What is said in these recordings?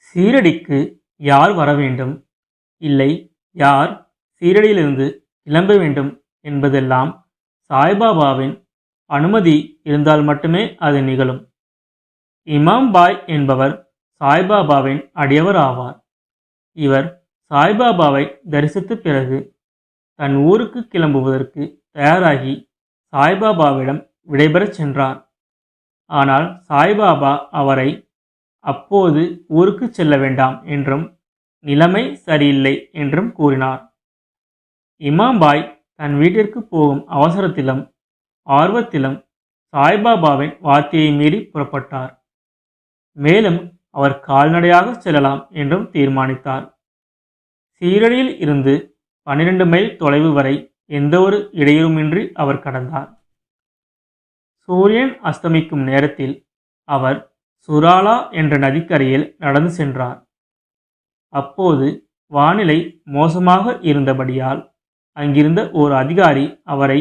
சீரடிக்கு யார் வர வேண்டும், இல்லை யார் சீரடியிலிருந்து கிளம்ப வேண்டும் என்பதெல்லாம் சாய்பாபாவின் அனுமதி இருந்தால் மட்டுமே அது நிகழும். இமாம் பாய் என்பவர் சாய்பாபாவின் அடியவர் ஆவார். இவர் சாய்பாபாவை தரிசித்த பிறகு தன் ஊருக்கு கிளம்புவதற்கு தயாராகி சாய்பாபாவிடம் விடைபெறச் சென்றார். ஆனால் சாய்பாபா அவரை அப்போது ஊருக்கு செல்ல வேண்டாம் என்றும் நிலைமை சரியில்லை என்றும் கூறினார். இமாம் பாய் தன் வீட்டிற்கு போகும் அவசரத்திலும் ஆர்வத்திலும் சாய்பாபாவின் வார்த்தையை மீறி புறப்பட்டார். மேலும் அவர் கால்நடையாக செல்லலாம் என்றும் தீர்மானித்தார். சீரடியில் இருந்து 12 மைல் தொலைவு வரை எந்த ஒரு இடையூறுமின்றி அவர் கடந்தார். சூரியன் அஸ்தமிக்கும் நேரத்தில் அவர் சுராலா என்ற நதிக்கரையில் நடந்து சென்றார். அப்போது வானிலை மோசமாக இருந்தபடியால் அங்கிருந்த ஓர் அதிகாரி அவரை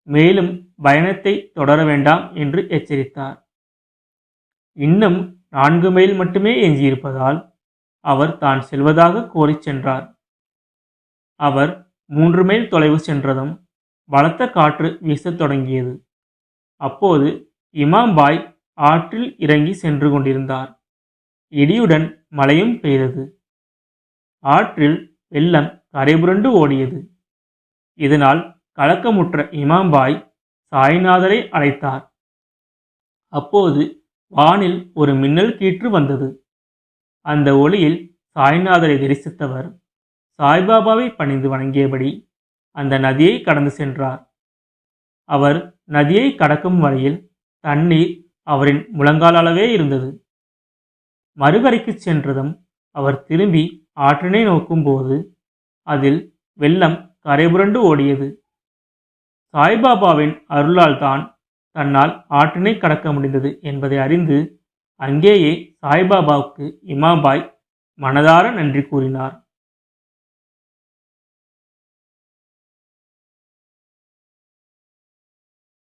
மேலும் பயணத்தை தொடர வேண்டாம் என்று எச்சரித்தார். இன்னும் 4 மைல் மட்டுமே எஞ்சியிருப்பதால் அவர் தான் செல்வதாக கோரிச் சென்றார். அவர் 3 மைல் தொலைவு சென்றதும் பலத்த காற்று வீசத் தொடங்கியது. அப்போது இமாம் பாய் ஆற்றில் இறங்கி சென்று கொண்டிருந்தார். இடியுடன் மழையும் பெய்தது. ஆற்றில் வெள்ளம் கரைபுரண்டு ஓடியது. இதனால் கலக்கமுற்ற இமாம் பாய் சாய்நாதரை அழைத்தார். அப்போது வானில் ஒரு மின்னல் கீற்று வந்தது. அந்த ஒளியில் சாய்நாதரை தரிசித்தவர் சாய்பாபாவை பணிந்து வணங்கியபடி அந்த நதியை கடந்து சென்றார். அவர் நதியை கடக்கும் வரையில் தண்ணீர் அவரின் முழங்கால் அளவே இருந்தது. மறுகரைக்கு சென்றதும் அவர் திரும்பி ஆற்றினை நோக்கும்போது அதில் வெள்ளம் கரைபுரண்டு ஓடியது. சாய்பாபாவின் அருளால் தான் தன்னால் ஆற்றினை கடக்க முடிந்தது என்பதை அறிந்து அங்கேயே சாய்பாபாவுக்கு இமாம் பாய் மனதார நன்றி கூறினார்.